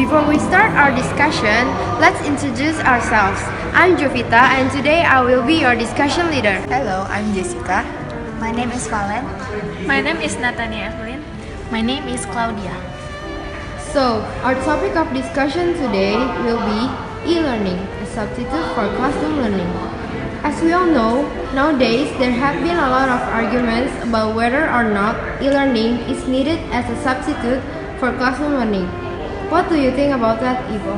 Before we start our discussion, let's introduce ourselves. I'm Jovita and today I will be your discussion leader. Hello, I'm Jessica. My name is Valen. My name is Nathania Eveline. My name is Claudya. So, our topic of discussion today will be e-learning, a substitute for classroom learning. As we all know, nowadays there have been a lot of arguments about whether or not e-learning is needed as a substitute for classroom learning. What do you think about that, Ivo?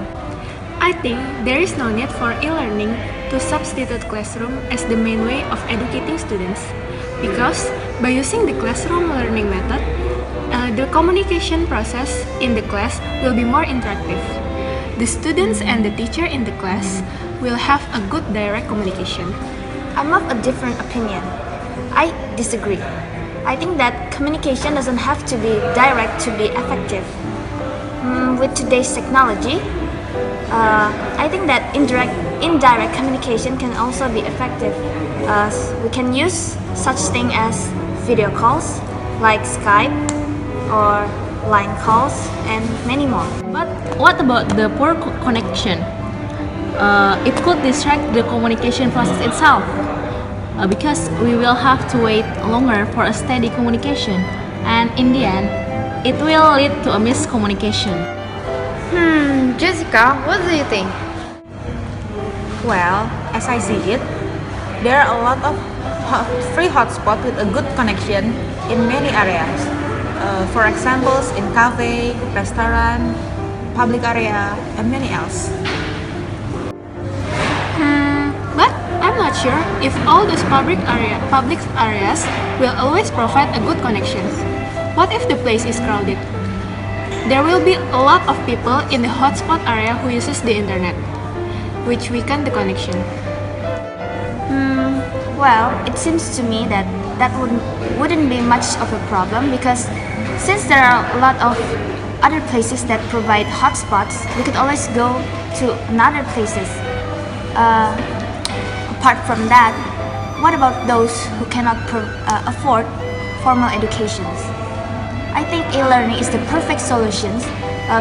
I think there is no need for e-learning to substitute classroom as the main way of educating students. Because by using the classroom learning method, the communication process in the class will be more interactive. The students and the teacher in the class will have a good direct communication. I'm of a different opinion. I disagree. I think that communication doesn't have to be direct to be effective. With today's technology, I think that indirect communication can also be effective. We can use such thing as video calls like Skype or line calls and many more. But what about the poor connection? It could distract the communication process itself because we will have to wait longer for a steady communication, and in the end, it will lead to a miscommunication. Jessica, what do you think? Well, as I see it, there are a lot of free hotspots with a good connection in many areas. For example, in cafe, restaurant, public area, and many else. But I'm not sure if all those public areas will always provide a good connection. What if the place is crowded? There will be a lot of people in the hotspot area who uses the internet, which weaken the connection. Well, it seems to me that wouldn't be much of a problem because since there are a lot of other places that provide hotspots, we could always go to another places. Apart from that, what about those who cannot afford formal educations? I think e-learning is the perfect solution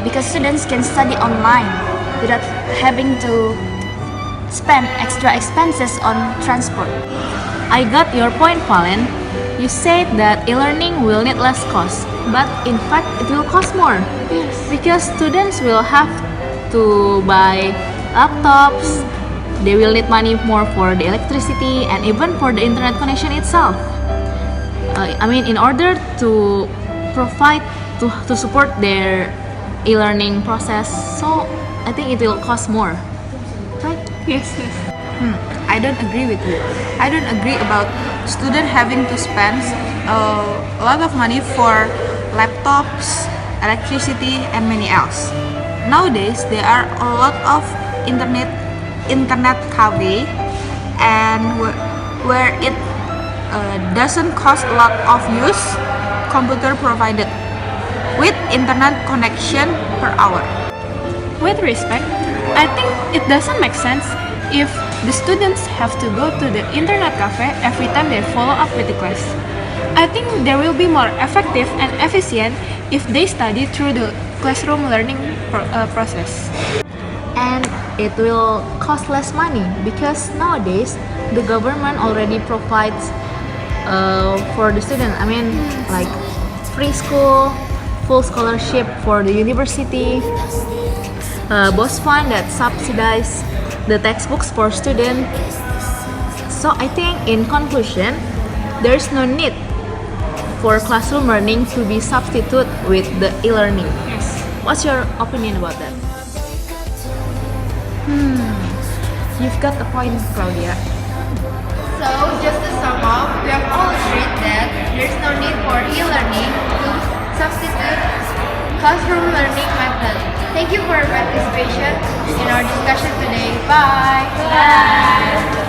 because students can study online without having to spend extra expenses on transport. I got your point, Valen. You said that e-learning will need less cost, but in fact it will cost more. Yes. Because students will have to buy laptops, they will need money more for the electricity and even for the internet connection itself. In order to provide to support their e-learning process, so I think it will cost more, right? Yes. I don't agree with you. I don't agree about students having to spend a lot of money for laptops, electricity, and many else. Nowadays, there are a lot of internet cafe, and where it doesn't cost a lot of use, computer provided with internet connection per hour. With respect, I think it doesn't make sense if the students have to go to the internet cafe every time they follow up with the class. I think they will be more effective and efficient if they study through the classroom learning process. And it will cost less money because nowadays the government already provides for the student. Like free school, full scholarship for the university, BOS fund that subsidize the textbooks for students. So I think in conclusion, there is no need for classroom learning to be substituted with the e-learning. Yes. What's your opinion about that? You've got a point, Claudia. So, just to sum up, we have all agreed that there is no need for e-learning to substitute classroom learning method. Thank you for your participation in our discussion today. Bye! Bye.